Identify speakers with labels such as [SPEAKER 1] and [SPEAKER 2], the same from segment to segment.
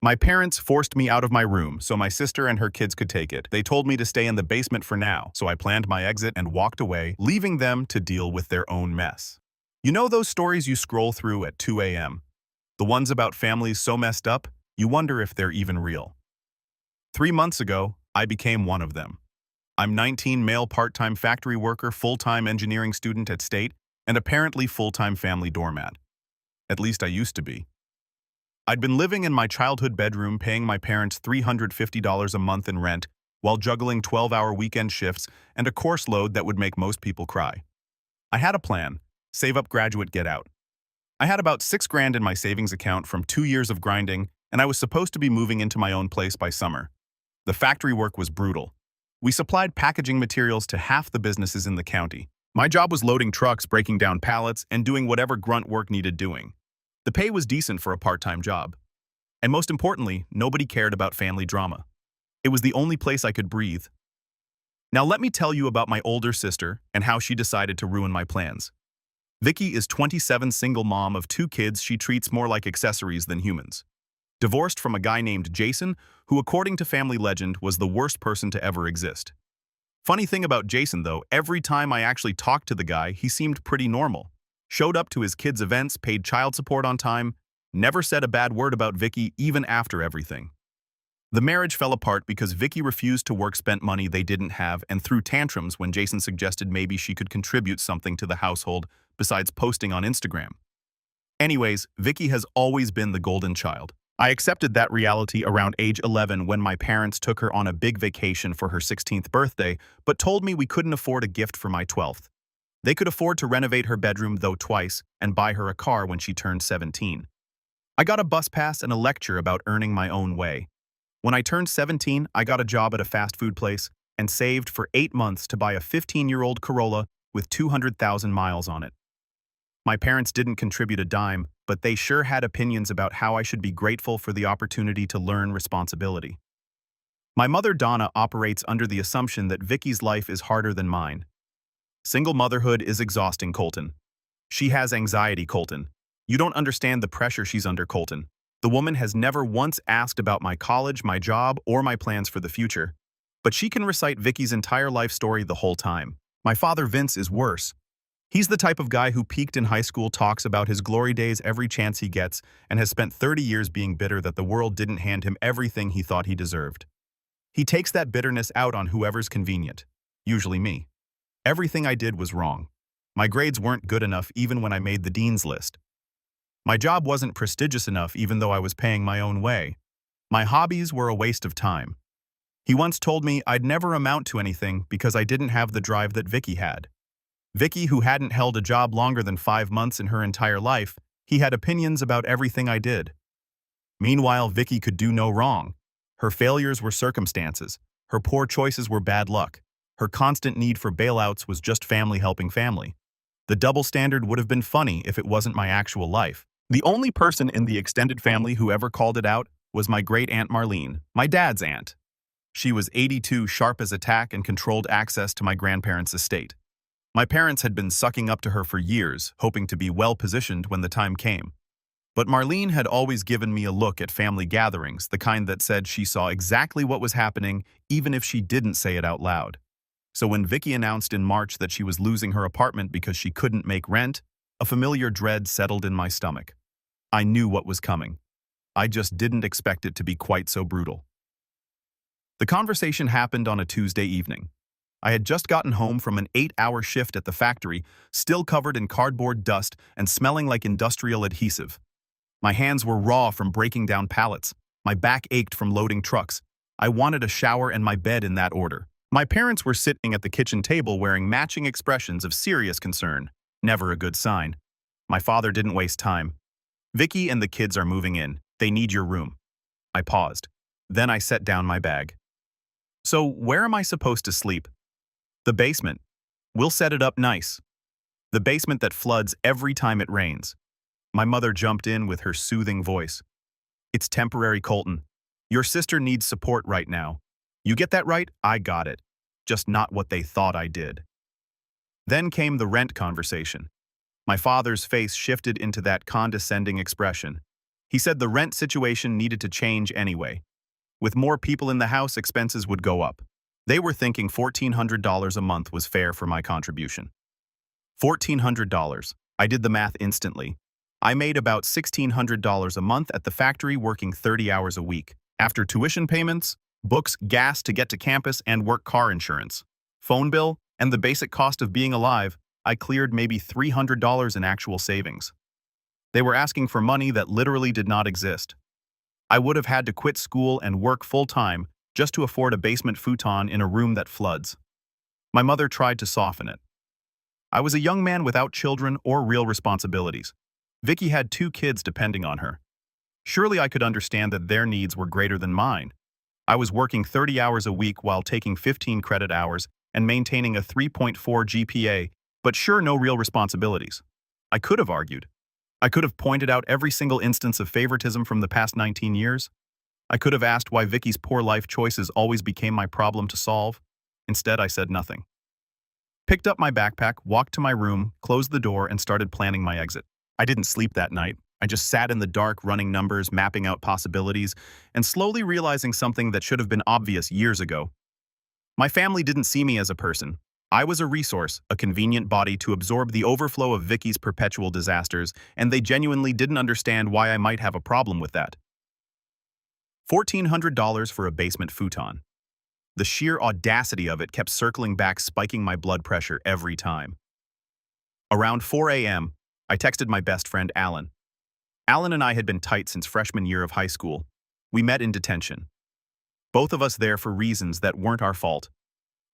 [SPEAKER 1] My parents forced me out of my room so my sister and her kids could take it. They told me to stay in the basement for now, so I planned my exit and walked away, leaving them to deal with their own mess. You know those stories you scroll through at 2 a.m.? The ones about families so messed up, you wonder if they're even real. 3 months ago, I became one of them. I'm 19, male part-time factory worker, full-time engineering student at State, and apparently full-time family doormat. At least I used to be. I'd been living in my childhood bedroom paying my parents $350 a month in rent while juggling 12-hour weekend shifts and a course load that would make most people cry. I had a plan: save up, graduate, get out. I had about $6,000 in my savings account from 2 years of grinding, and I was supposed to be moving into my own place by summer. The factory work was brutal. We supplied packaging materials to half the businesses in the county. My job was loading trucks, breaking down pallets, and doing whatever grunt work needed doing. The pay was decent for a part-time job. And most importantly, nobody cared about family drama. It was the only place I could breathe. Now let me tell you about my older sister and how she decided to ruin my plans. Vicky is 27, single mom of 2 kids she treats more like accessories than humans. Divorced from a guy named Jason, who according to family legend was the worst person to ever exist. Funny thing about Jason though, every time I actually talked to the guy, he seemed pretty normal. Showed up to his kids' events, paid child support on time, never said a bad word about Vicky even after everything. The marriage fell apart because Vicky refused to work, spent money they didn't have, and threw tantrums when Jason suggested maybe she could contribute something to the household besides posting on Instagram. Anyways, Vicky has always been the golden child. I accepted that reality around age 11 when my parents took her on a big vacation for her 16th birthday, but told me we couldn't afford a gift for my 12th. They could afford to renovate her bedroom, though, twice, and buy her a car when she turned 17. I got a bus pass and a lecture about earning my own way. When I turned 17, I got a job at a fast food place and saved for 8 months to buy a 15-year-old Corolla with 200,000 miles on it. My parents didn't contribute a dime, but they sure had opinions about how I should be grateful for the opportunity to learn responsibility. My mother Donna operates under the assumption that Vicky's life is harder than mine. Single motherhood is exhausting, Colton. She has anxiety, Colton. You don't understand the pressure she's under, Colton. The woman has never once asked about my college, my job, or my plans for the future. But she can recite Vicky's entire life story the whole time. My father, Vince, is worse. He's the type of guy who peaked in high school, talks about his glory days every chance he gets, and has spent 30 years being bitter that the world didn't hand him everything he thought he deserved. He takes that bitterness out on whoever's convenient, usually me. Everything I did was wrong. My grades weren't good enough even when I made the dean's list. My job wasn't prestigious enough even though I was paying my own way. My hobbies were a waste of time. He once told me I'd never amount to anything because I didn't have the drive that Vicky had. Vicky, who hadn't held a job longer than 5 months in her entire life, he had opinions about everything I did. Meanwhile, Vicky could do no wrong. Her failures were circumstances. Her poor choices were bad luck. Her constant need for bailouts was just family helping family. The double standard would have been funny if it wasn't my actual life. The only person in the extended family who ever called it out was my great-aunt Marlene, my dad's aunt. She was 82, sharp as a tack, and controlled access to my grandparents' estate. My parents had been sucking up to her for years, hoping to be well-positioned when the time came. But Marlene had always given me a look at family gatherings, the kind that said she saw exactly what was happening, even if she didn't say it out loud. So when Vicky announced in March that she was losing her apartment because she couldn't make rent, a familiar dread settled in my stomach. I knew what was coming. I just didn't expect it to be quite so brutal. The conversation happened on a Tuesday evening. I had just gotten home from an 8-hour shift at the factory, still covered in cardboard dust and smelling like industrial adhesive. My hands were raw from breaking down pallets. My back ached from loading trucks. I wanted a shower and my bed in that order. My parents were sitting at the kitchen table wearing matching expressions of serious concern. Never a good sign. My father didn't waste time. Vicky and the kids are moving in. They need your room. I paused. Then I set down my bag. So where am I supposed to sleep? The basement. We'll set it up nice. The basement that floods every time it rains. My mother jumped in with her soothing voice. It's temporary, Colton. Your sister needs support right now. You get that right? I got it. Just not what they thought I did. Then came the rent conversation. My father's face shifted into that condescending expression. He said the rent situation needed to change anyway. With more people in the house, expenses would go up. They were thinking $1,400 a month was fair for my contribution. $1,400. I did the math instantly. I made about $1,600 a month at the factory working 30 hours a week. After tuition payments, books, gas to get to campus, and work car insurance, phone bill, and the basic cost of being alive, I cleared maybe $300 in actual savings. They were asking for money that literally did not exist. I would have had to quit school and work full-time just to afford a basement futon in a room that floods. My mother tried to soften it. I was a young man without children or real responsibilities. Vicky had 2 kids depending on her. Surely I could understand that their needs were greater than mine. I was working 30 hours a week while taking 15 credit hours and maintaining a 3.4 GPA, but sure, no real responsibilities. I could have argued. I could have pointed out every single instance of favoritism from the past 19 years. I could have asked why Vicky's poor life choices always became my problem to solve. Instead, I said nothing. Picked up my backpack, walked to my room, closed the door, and started planning my exit. I didn't sleep that night. I just sat in the dark, running numbers, mapping out possibilities, and slowly realizing something that should have been obvious years ago. My family didn't see me as a person. I was a resource, a convenient body to absorb the overflow of Vicky's perpetual disasters, and they genuinely didn't understand why I might have a problem with that. $1,400 for a basement futon. The sheer audacity of it kept circling back, spiking my blood pressure every time. Around 4 a.m., I texted my best friend, Alan. Alan and I had been tight since freshman year of high school. We met in detention. Both of us there for reasons that weren't our fault.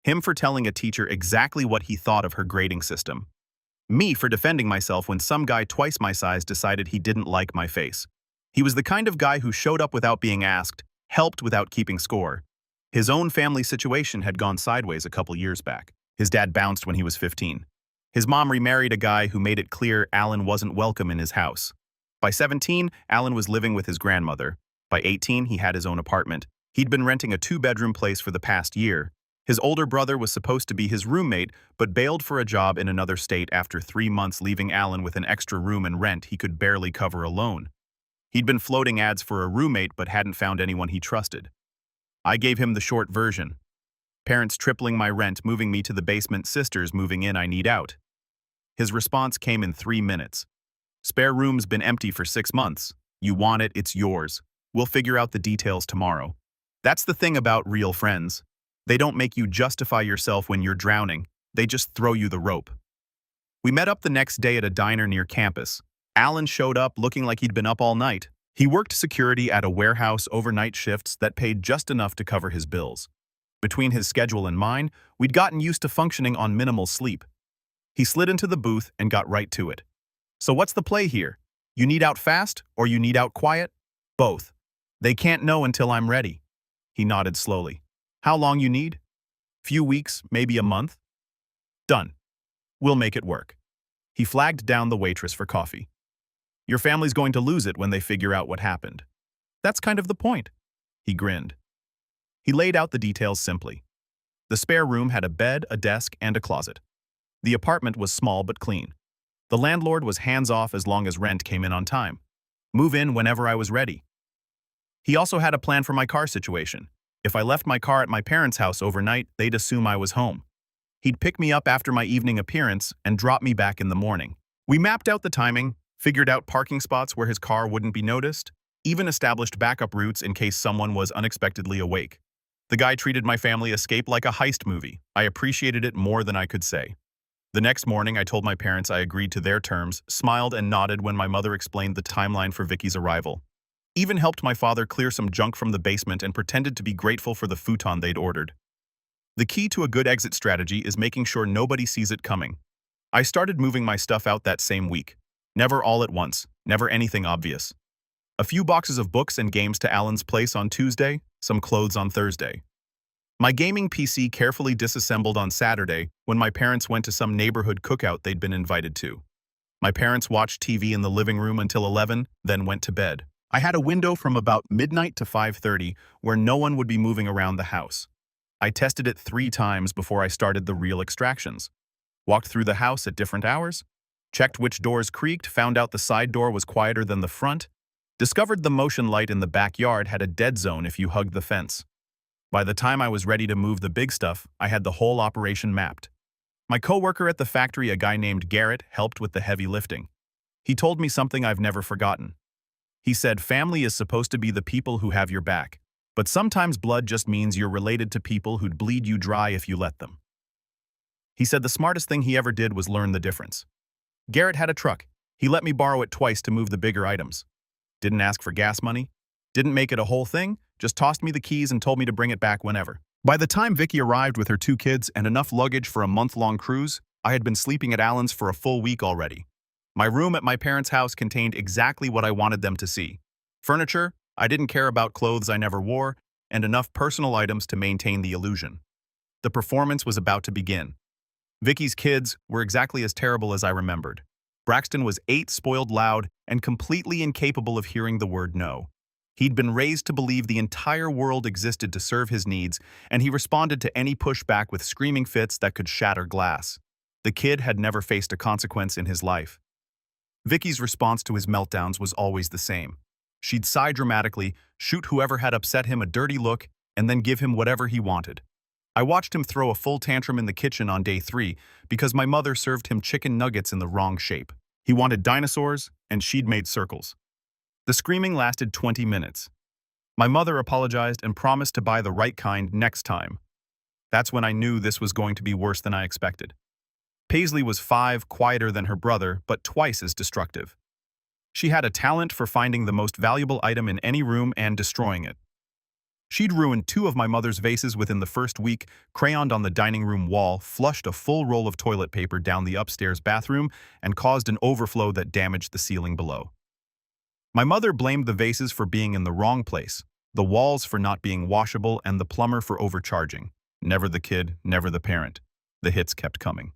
[SPEAKER 1] Him for telling a teacher exactly what he thought of her grading system. Me for defending myself when some guy twice my size decided he didn't like my face. He was the kind of guy who showed up without being asked, helped without keeping score. His own family situation had gone sideways a couple years back. His dad bounced when he was 15. His mom remarried a guy who made it clear Alan wasn't welcome in his house. By 17, Alan was living with his grandmother. By 18, he had his own apartment. He'd been renting a 2-bedroom place for the past year. His older brother was supposed to be his roommate, but bailed for a job in another state after 3 months, leaving Alan with an extra room and rent he could barely cover alone. He'd been floating ads for a roommate but hadn't found anyone he trusted. I gave him the short version. Parents tripling my rent, moving me to the basement, sisters moving in, I need out. His response came in 3 minutes. Spare room's been empty for 6 months. You want it, it's yours. We'll figure out the details tomorrow. That's the thing about real friends. They don't make you justify yourself when you're drowning. They just throw you the rope. We met up the next day at a diner near campus. Alan showed up looking like he'd been up all night. He worked security at a warehouse, overnight shifts that paid just enough to cover his bills. Between his schedule and mine, we'd gotten used to functioning on minimal sleep. He slid into the booth and got right to it. So what's the play here? You need out fast or you need out quiet? Both. They can't know until I'm ready. He nodded slowly. How long you need? Few weeks, maybe a month? Done. We'll make it work. He flagged down the waitress for coffee. Your family's going to lose it when they figure out what happened. That's kind of the point. He grinned. He laid out the details simply. The spare room had a bed, a desk, and a closet. The apartment was small but clean. The landlord was hands-off as long as rent came in on time. Move in whenever I was ready. He also had a plan for my car situation. If I left my car at my parents' house overnight, they'd assume I was home. He'd pick me up after my evening appearance and drop me back in the morning. We mapped out the timing, figured out parking spots where his car wouldn't be noticed, even established backup routes in case someone was unexpectedly awake. The guy treated my family escape like a heist movie. I appreciated it more than I could say. The next morning, I told my parents I agreed to their terms, smiled and nodded when my mother explained the timeline for Vicky's arrival. Even helped my father clear some junk from the basement and pretended to be grateful for the futon they'd ordered. The key to a good exit strategy is making sure nobody sees it coming. I started moving my stuff out that same week. Never all at once, never anything obvious. A few boxes of books and games to Alan's place on Tuesday, some clothes on Thursday. My gaming PC carefully disassembled on Saturday when my parents went to some neighborhood cookout they'd been invited to. My parents watched TV in the living room until 11, then went to bed. I had a window from about midnight to 5:30 where no one would be moving around the house. I tested it 3 times before I started the real extractions. Walked through the house at different hours, checked which doors creaked, found out the side door was quieter than the front, Discovered the motion light in the backyard had a dead zone if you hugged the fence. By the time I was ready to move the big stuff, I had the whole operation mapped. My coworker at the factory, a guy named Garrett, helped with the heavy lifting. He told me something I've never forgotten. He said family is supposed to be the people who have your back, but sometimes blood just means you're related to people who'd bleed you dry if you let them. He said the smartest thing he ever did was learn the difference. Garrett had a truck. He let me borrow it twice to move the bigger items. Didn't ask for gas money. Didn't make it a whole thing, just tossed me the keys and told me to bring it back whenever. By the time Vicky arrived with her 2 kids and enough luggage for a month-long cruise, I had been sleeping at Alan's for a full week already. My room at my parents' house contained exactly what I wanted them to see. Furniture, I didn't care about clothes I never wore, and enough personal items to maintain the illusion. The performance was about to begin. Vicky's kids were exactly as terrible as I remembered. Braxton was 8, spoiled loud, and completely incapable of hearing the word no. He'd been raised to believe the entire world existed to serve his needs, and he responded to any pushback with screaming fits that could shatter glass. The kid had never faced a consequence in his life. Vicky's response to his meltdowns was always the same. She'd sigh dramatically, shoot whoever had upset him a dirty look, and then give him whatever he wanted. I watched him throw a full tantrum in the kitchen on day 3 because my mother served him chicken nuggets in the wrong shape. He wanted dinosaurs, and she'd made circles. The screaming lasted 20 minutes. My mother apologized and promised to buy the right kind next time. That's when I knew this was going to be worse than I expected. Paisley was 5, quieter than her brother, but twice as destructive. She had a talent for finding the most valuable item in any room and destroying it. She'd ruined 2 of my mother's vases within the first week, crayoned on the dining room wall, flushed a full roll of toilet paper down the upstairs bathroom, and caused an overflow that damaged the ceiling below. My mother blamed the vases for being in the wrong place, the walls for not being washable, and the plumber for overcharging. Never the kid, never the parent. The hits kept coming.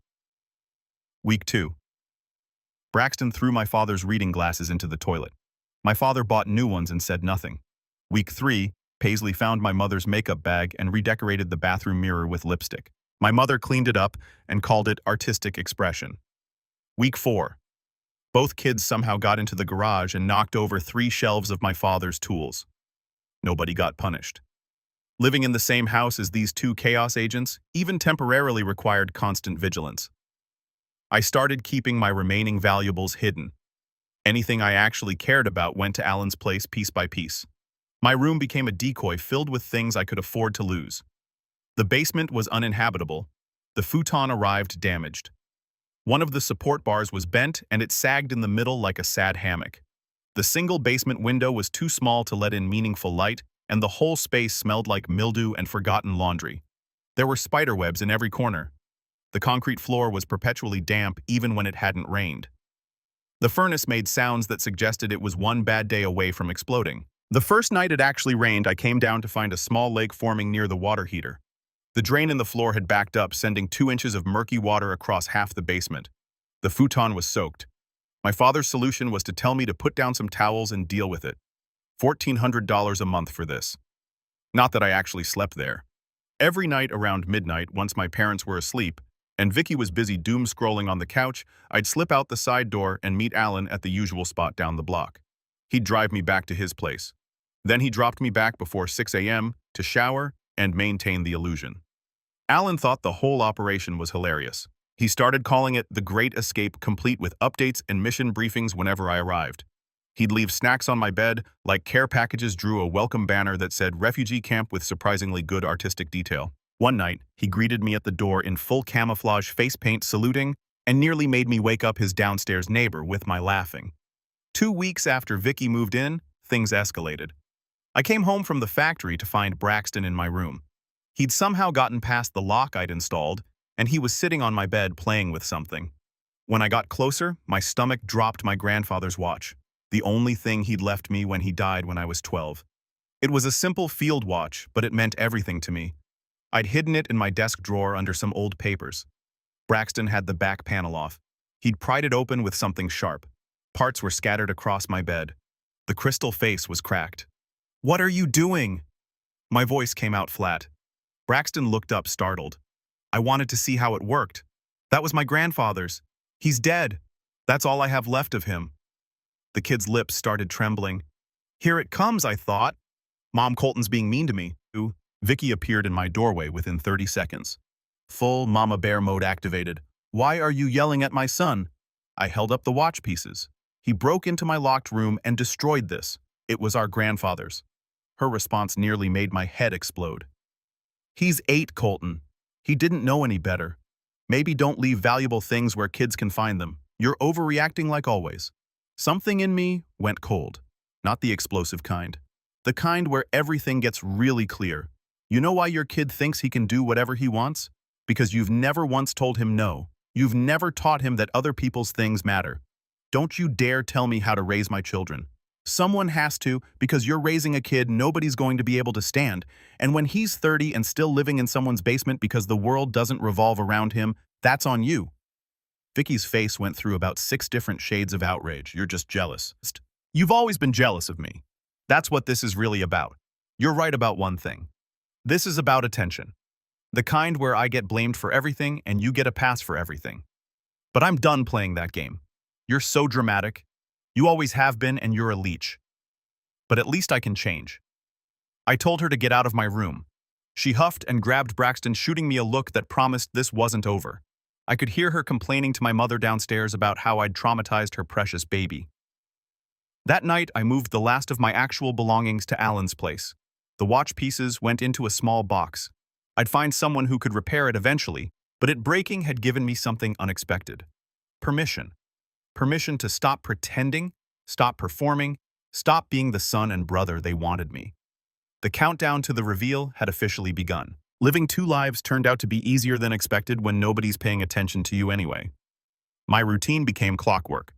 [SPEAKER 1] Week 2. Braxton threw my father's reading glasses into the toilet. My father bought new ones and said nothing. Week 3, Paisley found my mother's makeup bag and redecorated the bathroom mirror with lipstick. My mother cleaned it up and called it artistic expression. Week 4. Both kids somehow got into the garage and knocked over 3 shelves of my father's tools. Nobody got punished. Living in the same house as these 2 chaos agents, even temporarily, required constant vigilance. I started keeping my remaining valuables hidden. Anything I actually cared about went to Alan's place piece by piece. My room became a decoy filled with things I could afford to lose. The basement was uninhabitable. The futon arrived damaged. One of the support bars was bent and it sagged in the middle like a sad hammock. The single basement window was too small to let in meaningful light, and the whole space smelled like mildew and forgotten laundry. There were spiderwebs in every corner. The concrete floor was perpetually damp even when it hadn't rained. The furnace made sounds that suggested it was one bad day away from exploding. The first night it actually rained, I came down to find a small lake forming near the water heater. The drain in the floor had backed up, sending 2 inches of murky water across half the basement. The futon was soaked. My father's solution was to tell me to put down some towels and deal with it. $1,400 a month for this. Not that I actually slept there. Every night around midnight, once my parents were asleep, and Vicky was busy doom-scrolling on the couch, I'd slip out the side door and meet Alan at the usual spot down the block. He'd drive me back to his place. Then he dropped me back before 6 a.m. to shower and maintain the illusion. Alan thought the whole operation was hilarious. He started calling it the Great Escape, complete with updates and mission briefings whenever I arrived. He'd leave snacks on my bed, like care packages drew a welcome banner that said refugee camp with surprisingly good artistic detail. One night, he greeted me at the door in full camouflage face paint, saluting, and nearly made me wake up his downstairs neighbor with my laughing. 2 weeks after Vicky moved in, things escalated. I came home from the factory to find Braxton in my room. He'd somehow gotten past the lock I'd installed, and he was sitting on my bed playing with something. When I got closer, my stomach dropped. My grandfather's watch, the only thing he'd left me when he died when I was 12. It was a simple field watch, but it meant everything to me. I'd hidden it in my desk drawer under some old papers. Braxton had the back panel off. He'd pried it open with something sharp. Parts were scattered across my bed. The crystal face was cracked. "What are you doing?" My voice came out flat. Braxton looked up, startled. "I wanted to see how it worked. That was my grandfather's. He's dead. That's all I have left of him." The kid's lips started trembling. Here it comes, I thought. Mom, Colton's being mean to me. Ooh. Vicky appeared in my doorway within 30 seconds. Full Mama Bear mode activated. Why are you yelling at my son? I held up the watch pieces. He broke into my locked room and destroyed this. It was our grandfather's. Her response nearly made my head explode. He's 8, Colton. He didn't know any better. Maybe don't leave valuable things where kids can find them. You're overreacting like always. Something in me went cold. Not the explosive kind. The kind where everything gets really clear. You know why your kid thinks he can do whatever he wants? Because you've never once told him no. You've never taught him that other people's things matter. Don't you dare tell me how to raise my children. Someone has to, because you're raising a kid nobody's going to be able to stand, and when he's 30 and still living in someone's basement because the world doesn't revolve around him, that's on you. Vicky's face went through about 6 different shades of outrage. You're just jealous. You've always been jealous of me. That's what this is really about. You're right about one thing. This is about attention. The kind where I get blamed for everything and you get a pass for everything. But I'm done playing that game. You're so dramatic. You always have been, and you're a leech. But at least I can change. I told her to get out of my room. She huffed and grabbed Braxton, shooting me a look that promised this wasn't over. I could hear her complaining to my mother downstairs about how I'd traumatized her precious baby. That night, I moved the last of my actual belongings to Alan's place. The watch pieces went into a small box. I'd find someone who could repair it eventually, but it breaking had given me something unexpected. Permission. Permission to stop pretending, stop performing, stop being the son and brother they wanted me. The countdown to the reveal had officially begun. Living 2 lives turned out to be easier than expected when nobody's paying attention to you anyway. My routine became clockwork.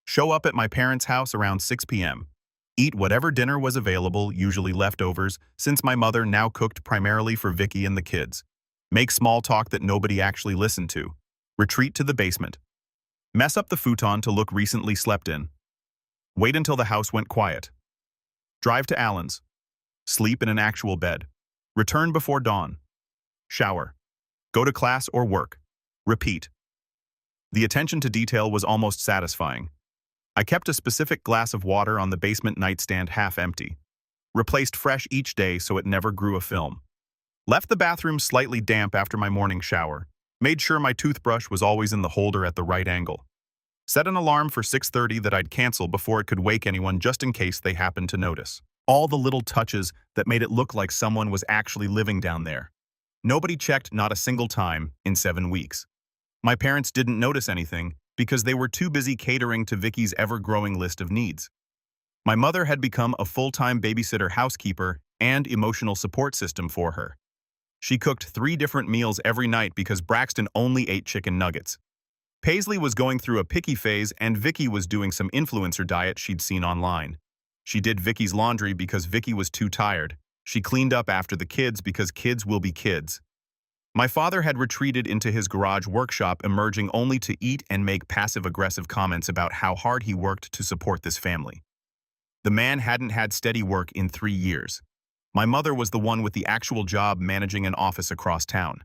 [SPEAKER 1] Show up at my parents' house around 6 p.m. Eat whatever dinner was available, usually leftovers, since my mother now cooked primarily for Vicky and the kids. Make small talk that nobody actually listened to. Retreat to the basement. Mess up the futon to look recently slept in. Wait until the house went quiet. Drive to Alan's. Sleep in an actual bed. Return before dawn. Shower. Go to class or work. Repeat. The attention to detail was almost satisfying. I kept a specific glass of water on the basement nightstand half empty. Replaced fresh each day so it never grew a film. Left the bathroom slightly damp after my morning shower. Made sure my toothbrush was always in the holder at the right angle. Set an alarm for 6:30 that I'd cancel before it could wake anyone just in case they happened to notice. All the little touches that made it look like someone was actually living down there. Nobody checked not a single time in 7 weeks. My parents didn't notice anything because they were too busy catering to Vicky's ever-growing list of needs. My mother had become a full-time babysitter, housekeeper, and emotional support system for her. She cooked 3 different meals every night because Braxton only ate chicken nuggets. Paisley was going through a picky phase and Vicky was doing some influencer diet she'd seen online. She did Vicky's laundry because Vicky was too tired. She cleaned up after the kids because kids will be kids. My father had retreated into his garage workshop, emerging only to eat and make passive-aggressive comments about how hard he worked to support this family. The man hadn't had steady work in 3 years. My mother was the one with the actual job managing an office across town.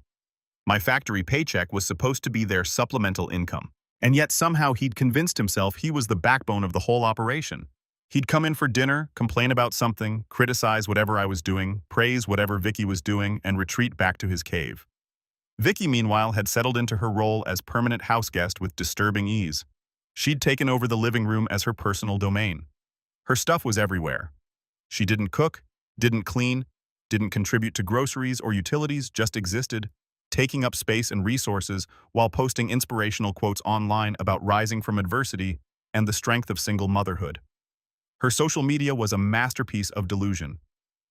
[SPEAKER 1] My factory paycheck was supposed to be their supplemental income, and yet somehow he'd convinced himself he was the backbone of the whole operation. He'd come in for dinner, complain about something, criticize whatever I was doing, praise whatever Vicky was doing, and retreat back to his cave. Vicky, meanwhile, had settled into her role as permanent house guest with disturbing ease. She'd taken over the living room as her personal domain. Her stuff was everywhere. She didn't cook, didn't clean, didn't contribute to groceries or utilities, just existed, taking up space and resources while posting inspirational quotes online about rising from adversity and the strength of single motherhood. Her social media was a masterpiece of delusion.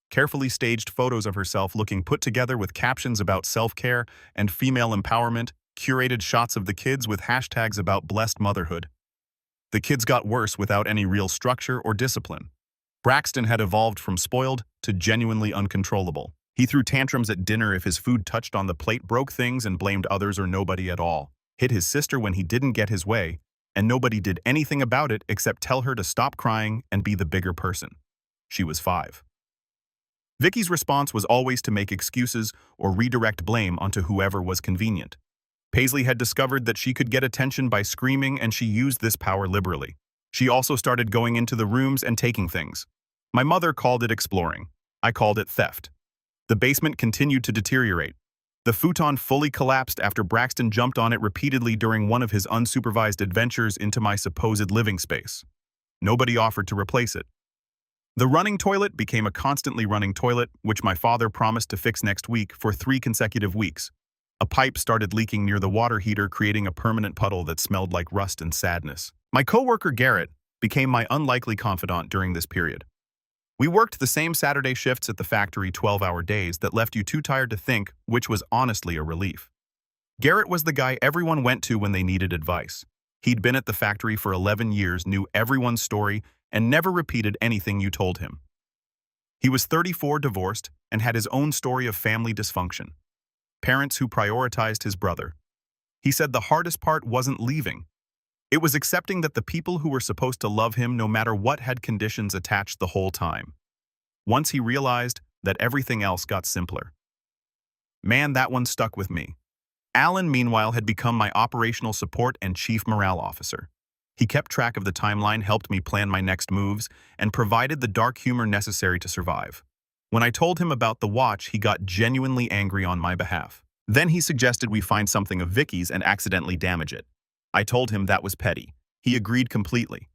[SPEAKER 1] Carefully staged photos of herself looking put together with captions about self-care and female empowerment, curated shots of the kids with hashtags about blessed motherhood. The kids got worse without any real structure or discipline. Braxton had evolved from spoiled to genuinely uncontrollable. He threw tantrums at dinner if his food touched on the plate, broke things and blamed others or nobody at all, hit his sister when he didn't get his way, and nobody did anything about it except tell her to stop crying and be the bigger person. She was 5. Vicky's response was always to make excuses or redirect blame onto whoever was convenient. Paisley had discovered that she could get attention by screaming, and she used this power liberally. She also started going into the rooms and taking things. My mother called it exploring. I called it theft. The basement continued to deteriorate. The futon fully collapsed after Braxton jumped on it repeatedly during one of his unsupervised adventures into my supposed living space. Nobody offered to replace it. The running toilet became a constantly running toilet, which my father promised to fix next week for 3 consecutive weeks. A pipe started leaking near the water heater, creating a permanent puddle that smelled like rust and sadness. My coworker Garrett became my unlikely confidant during this period. We worked the same Saturday shifts at the factory, 12-hour days that left you too tired to think, which was honestly a relief. Garrett was the guy everyone went to when they needed advice. He'd been at the factory for 11 years, knew everyone's story, and never repeated anything you told him. He was 34, divorced, and had his own story of family dysfunction. Parents who prioritized his brother. He said the hardest part wasn't leaving. It was accepting that the people who were supposed to love him no matter what had conditions attached the whole time. Once he realized that everything else got simpler. Man, that one stuck with me. Alan, meanwhile, had become my operational support and chief morale officer. He kept track of the timeline, helped me plan my next moves, and provided the dark humor necessary to survive. When I told him about the watch, he got genuinely angry on my behalf. Then he suggested we find something of Vicky's and accidentally damage it. I told him that was petty. He agreed completely.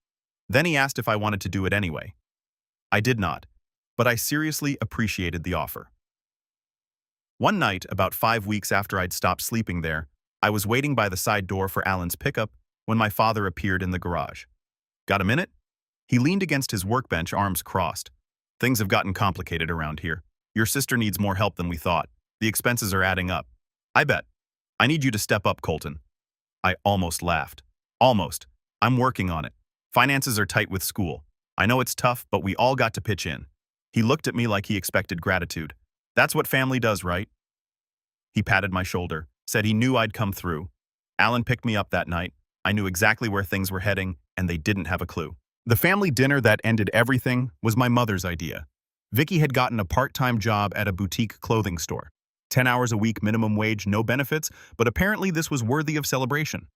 [SPEAKER 1] Then he asked if I wanted to do it anyway. I did not, but I seriously appreciated the offer. One night, about 5 weeks after I'd stopped sleeping there, I was waiting by the side door for Alan's pickup when my father appeared in the garage. Got a minute? He leaned against his workbench, arms crossed. Things have gotten complicated around here. Your sister needs more help than we thought. The expenses are adding up. I bet. I need you to step up, Colton. I almost laughed. Almost. I'm working on it. Finances are tight with school. I know it's tough, but we all got to pitch in. He looked at me like he expected gratitude. That's what family does, right? He patted my shoulder, said he knew I'd come through. Alan picked me up that night. I knew exactly where things were heading, and they didn't have a clue. The family dinner that ended everything was my mother's idea. Vicky had gotten a part-time job at a boutique clothing store. 10 hours a week, minimum wage, no benefits, but apparently this was worthy of celebration.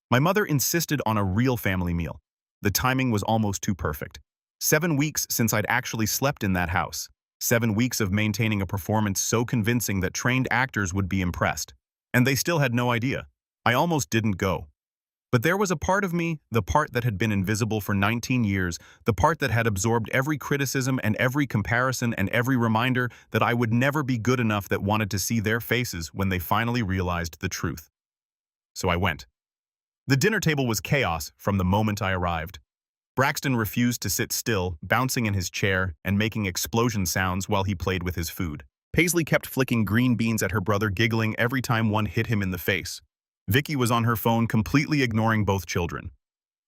[SPEAKER 1] My mother insisted on a real family meal. The timing was almost too perfect. 7 weeks since I'd actually slept in that house. 7 weeks of maintaining a performance so convincing that trained actors would be impressed. And they still had no idea. I almost didn't go. But there was a part of me, the part that had been invisible for 19 years, the part that had absorbed every criticism and every comparison and every reminder that I would never be good enough, that wanted to see their faces when they finally realized the truth. So I went. The dinner table was chaos from the moment I arrived. Braxton refused to sit still, bouncing in his chair and making explosion sounds while he played with his food. Paisley kept flicking green beans at her brother, giggling every time one hit him in the face. Vicky was on her phone, completely ignoring both children.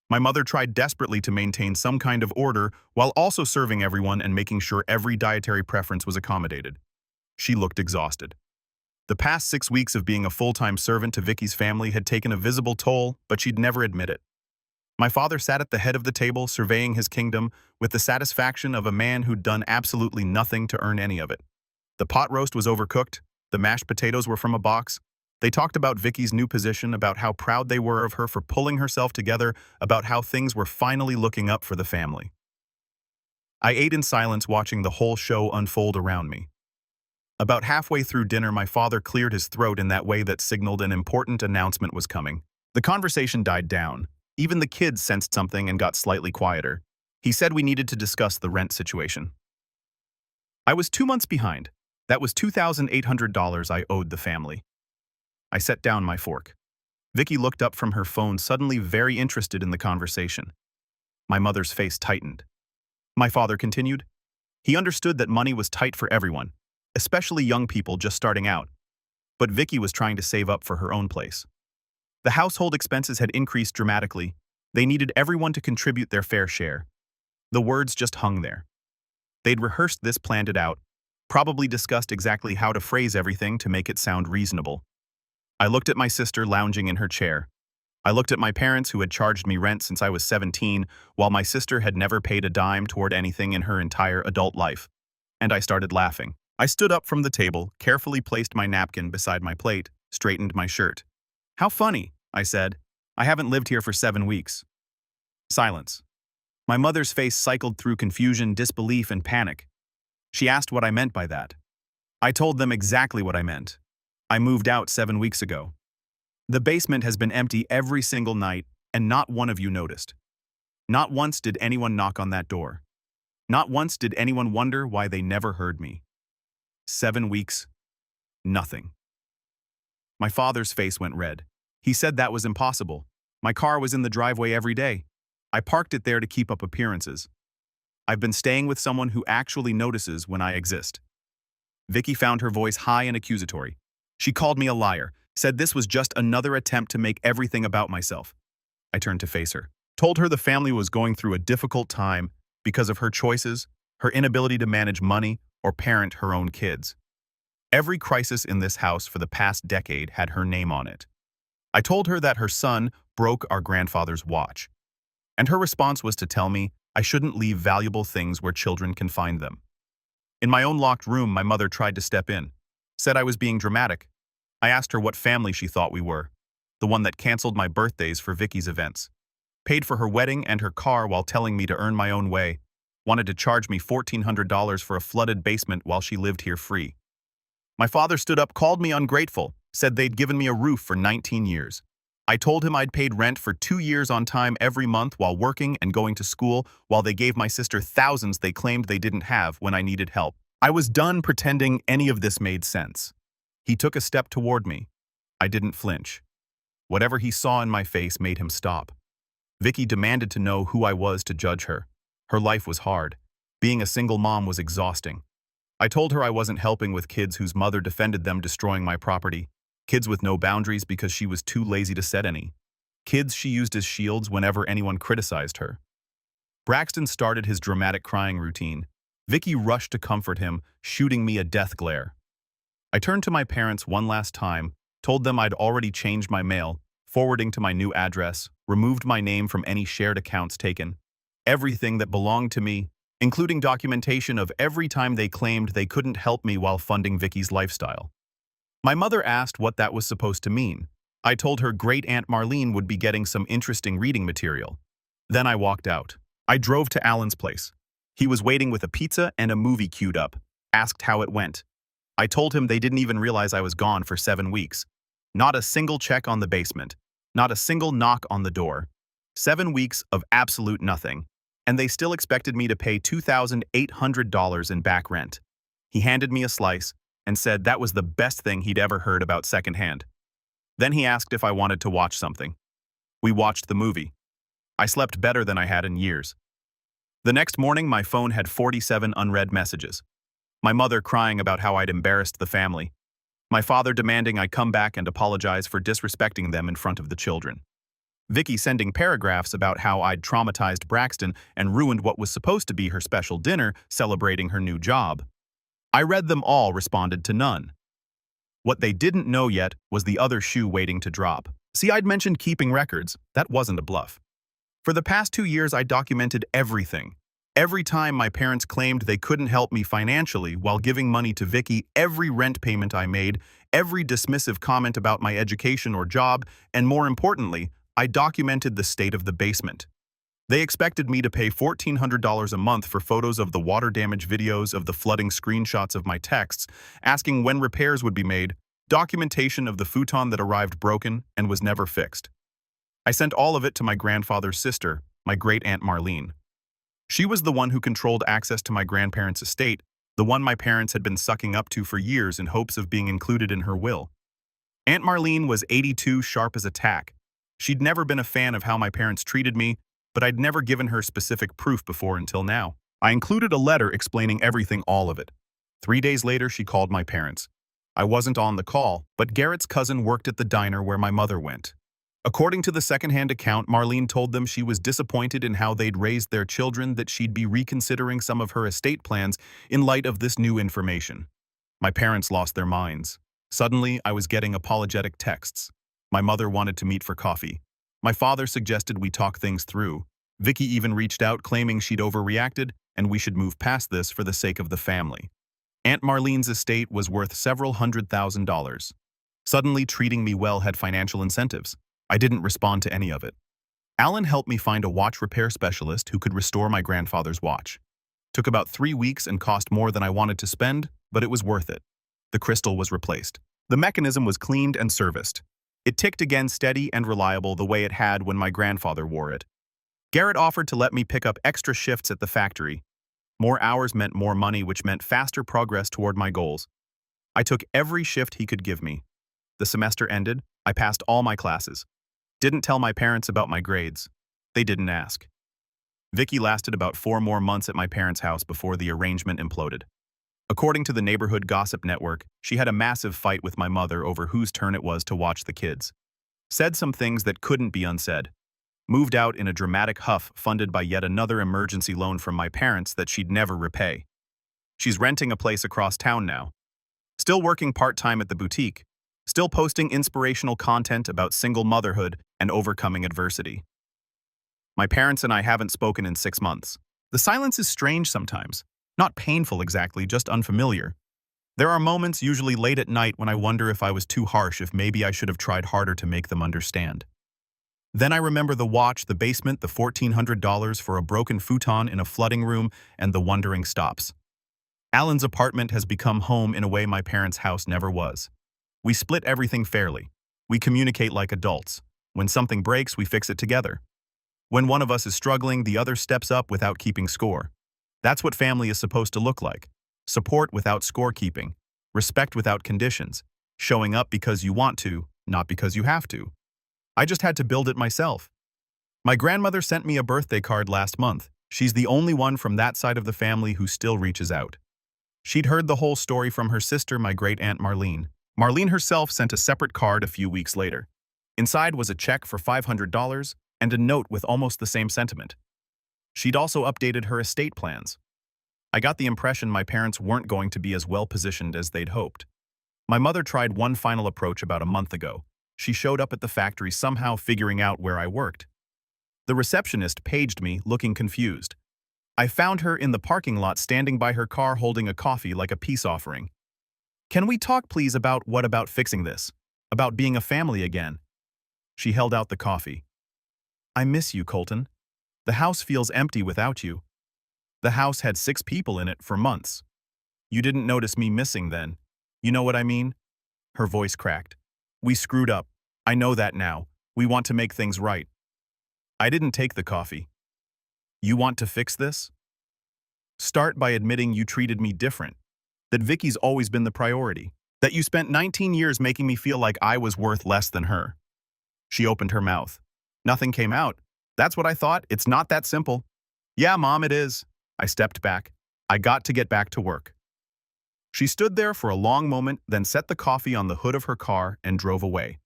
[SPEAKER 1] My mother tried desperately to maintain some kind of order while also serving everyone and making sure every dietary preference was accommodated. She looked exhausted. The past 6 weeks of being a full-time servant to Vicky's family had taken a visible toll, but she'd never admit it. My father sat at the head of the table, surveying his kingdom with the satisfaction of a man who'd done absolutely nothing to earn any of it. The pot roast was overcooked. The mashed potatoes were from a box. They talked about Vicky's new position, about how proud they were of her for pulling herself together, about how things were finally looking up for the family. I ate in silence, watching the whole show unfold around me. About halfway through dinner, my father cleared his throat in that way that signaled an important announcement was coming. The conversation died down. Even the kids sensed something and got slightly quieter. He said we needed to discuss the rent situation. I was 2 months behind. That was $2,800 I owed the family. I set down my fork. Vicky looked up from her phone, suddenly very interested in the conversation. My mother's face tightened. My father continued. He understood that money was tight for everyone, especially young people just starting out. But Vicky was trying to save up for her own place. The household expenses had increased dramatically. They needed everyone to contribute their fair share. The words just hung there. They'd rehearsed this, planned it out, probably discussed exactly how to phrase everything to make it sound reasonable. I looked at my sister lounging in her chair. I looked at my parents, who had charged me rent since I was 17, while my sister had never paid a dime toward anything in her entire adult life. And I started laughing. I stood up from the table, carefully placed my napkin beside my plate, straightened my shirt. "How funny," I said. "I haven't lived here for 7 weeks." Silence. My mother's face cycled through confusion, disbelief, and panic. She asked what I meant by that. I told them exactly what I meant. I moved out 7 weeks ago. The basement has been empty every single night, and not one of you noticed. Not once did anyone knock on that door. Not once did anyone wonder why they never heard me. 7 weeks, nothing. My father's face went red. He said that was impossible. My car was in the driveway every day. I parked it there to keep up appearances. I've been staying with someone who actually notices when I exist. Vicky found her voice high and accusatory. She called me a liar, said this was just another attempt to make everything about myself. I turned to face her, told her the family was going through a difficult time because of her choices, her inability to manage money, or parent her own kids. Every crisis in this house for the past decade had her name on it. I told her that her son broke our grandfather's watch, and her response was to tell me I shouldn't leave valuable things where children can find them. In my own locked room, my mother tried to step in, said I was being dramatic. I asked her what family she thought we were, the one that canceled my birthdays for Vicky's events, paid for her wedding and her car while telling me to earn my own way, wanted to charge me $1,400 for a flooded basement while she lived here free. My father stood up, called me ungrateful, said they'd given me a roof for 19 years. I told him I'd paid rent for 2 years on time every month while working and going to school, while they gave my sister thousands they claimed they didn't have when I needed help. I was done pretending any of this made sense. He took a step toward me. I didn't flinch. Whatever he saw in my face made him stop. Vicky demanded to know who I was to judge her. Her life was hard. Being a single mom was exhausting. I told her I wasn't helping with kids whose mother defended them destroying my property, kids with no boundaries because she was too lazy to set any, kids she used as shields whenever anyone criticized her. Braxton started his dramatic crying routine. Vicky rushed to comfort him, shooting me a death glare. I turned to my parents one last time, told them I'd already changed my mail, forwarding to my new address, removed my name from any shared accounts taken, everything that belonged to me, including documentation of every time they claimed they couldn't help me while funding Vicky's lifestyle. My mother asked what that was supposed to mean. I told her Great Aunt Marlene would be getting some interesting reading material. Then I walked out. I drove to Alan's place. He was waiting with a pizza and a movie queued up, asked how it went. I told him they didn't even realize I was gone for 7 weeks. Not a single check on the basement. Not a single knock on the door. 7 weeks of absolute nothing. And they still expected me to pay $2,800 in back rent. He handed me a slice and said that was the best thing he'd ever heard about secondhand. Then he asked if I wanted to watch something. We watched the movie. I slept better than I had in years. The next morning, my phone had 47 unread messages. My mother crying about how I'd embarrassed the family. My father demanding I come back and apologize for disrespecting them in front of the children. Vicky sending paragraphs about how I'd traumatized Braxton and ruined what was supposed to be her special dinner celebrating her new job. I read them all, responded to none. What they didn't know yet was the other shoe waiting to drop. See, I'd mentioned keeping records. That wasn't a bluff. For the past 2 years, I documented everything. Every time my parents claimed they couldn't help me financially while giving money to Vicky, every rent payment I made, every dismissive comment about my education or job, and more importantly, I documented the state of the basement. They expected me to pay $1,400 a month for photos of the water damage, videos of the flooding, screenshots of my texts, asking when repairs would be made, documentation of the futon that arrived broken and was never fixed. I sent all of it to my grandfather's sister, my Great Aunt Marlene. She was the one who controlled access to my grandparents' estate, the one my parents had been sucking up to for years in hopes of being included in her will. Aunt Marlene was 82, sharp as a tack. She'd never been a fan of how my parents treated me, but I'd never given her specific proof before until now. I included a letter explaining everything, all of it. 3 days later, she called my parents. I wasn't on the call, but Garrett's cousin worked at the diner where my mother went. According to the secondhand account, Marlene told them she was disappointed in how they'd raised their children, that she'd be reconsidering some of her estate plans in light of this new information. My parents lost their minds. Suddenly, I was getting apologetic texts. My mother wanted to meet for coffee. My father suggested we talk things through. Vicky even reached out claiming she'd overreacted and we should move past this for the sake of the family. Aunt Marlene's estate was worth several $100,000. Suddenly, treating me well had financial incentives. I didn't respond to any of it. Alan helped me find a watch repair specialist who could restore my grandfather's watch. Took about 3 weeks and cost more than I wanted to spend, but it was worth it. The crystal was replaced. The mechanism was cleaned and serviced. It ticked again steady and reliable the way it had when my grandfather wore it. Garrett offered to let me pick up extra shifts at the factory. More hours meant more money, which meant faster progress toward my goals. I took every shift he could give me. The semester ended, I passed all my classes. Didn't tell my parents about my grades. They didn't ask. Vicky lasted about 4 more months at my parents' house before the arrangement imploded. According to the neighborhood gossip network, she had a massive fight with my mother over whose turn it was to watch the kids. Said some things that couldn't be unsaid. Moved out in a dramatic huff funded by yet another emergency loan from my parents that she'd never repay. She's renting a place across town now. Still working part-time at the boutique. Still posting inspirational content about single motherhood and overcoming adversity. My parents and I haven't spoken in 6 months. The silence is strange sometimes. Not painful exactly, just unfamiliar. There are moments, usually late at night, when I wonder if I was too harsh, if maybe I should have tried harder to make them understand. Then I remember the watch, the basement, the $1,400 for a broken futon in a flooding room, and the wondering stops. Alan's apartment has become home in a way my parents' house never was. We split everything fairly. We communicate like adults. When something breaks, we fix it together. When one of us is struggling, the other steps up without keeping score. That's what family is supposed to look like. Support without scorekeeping. Respect without conditions. Showing up because you want to, not because you have to. I just had to build it myself. My grandmother sent me a birthday card last month. She's the only one from that side of the family who still reaches out. She'd heard the whole story from her sister, my great-aunt Marlene. Marlene herself sent a separate card a few weeks later. Inside was a check for $500 and a note with almost the same sentiment. She'd also updated her estate plans. I got the impression my parents weren't going to be as well-positioned as they'd hoped. My mother tried one final approach about a month ago. She showed up at the factory somehow figuring out where I worked. The receptionist paged me, looking confused. I found her in the parking lot standing by her car holding a coffee like a peace offering. "Can we talk please about fixing this? About being a family again?" She held out the coffee. "I miss you, Colton. The house feels empty without you. The house had 6 people in it for months. You didn't notice me missing then. You know what I mean?" Her voice cracked. "We screwed up. I know that now. We want to make things right." I didn't take the coffee. "You want to fix this? Start by admitting you treated me different. That Vicky's always been the priority. That you spent 19 years making me feel like I was worth less than her." She opened her mouth. Nothing came out. "That's what I thought. It's not that simple." "Yeah, Mom, it is." I stepped back. I got to get back to work. She stood there for a long moment, then set the coffee on the hood of her car and drove away.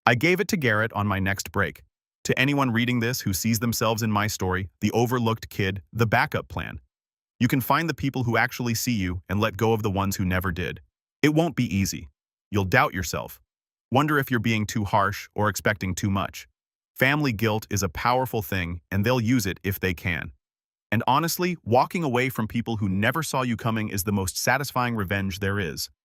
[SPEAKER 1] I gave it to Garrett on my next break. To anyone reading this who sees themselves in my story, the overlooked kid, the backup plan. You can find the people who actually see you and let go of the ones who never did. It won't be easy. You'll doubt yourself. Wonder if you're being too harsh or expecting too much. Family guilt is a powerful thing, and they'll use it if they can. And honestly, walking away from people who never saw you coming is the most satisfying revenge there is.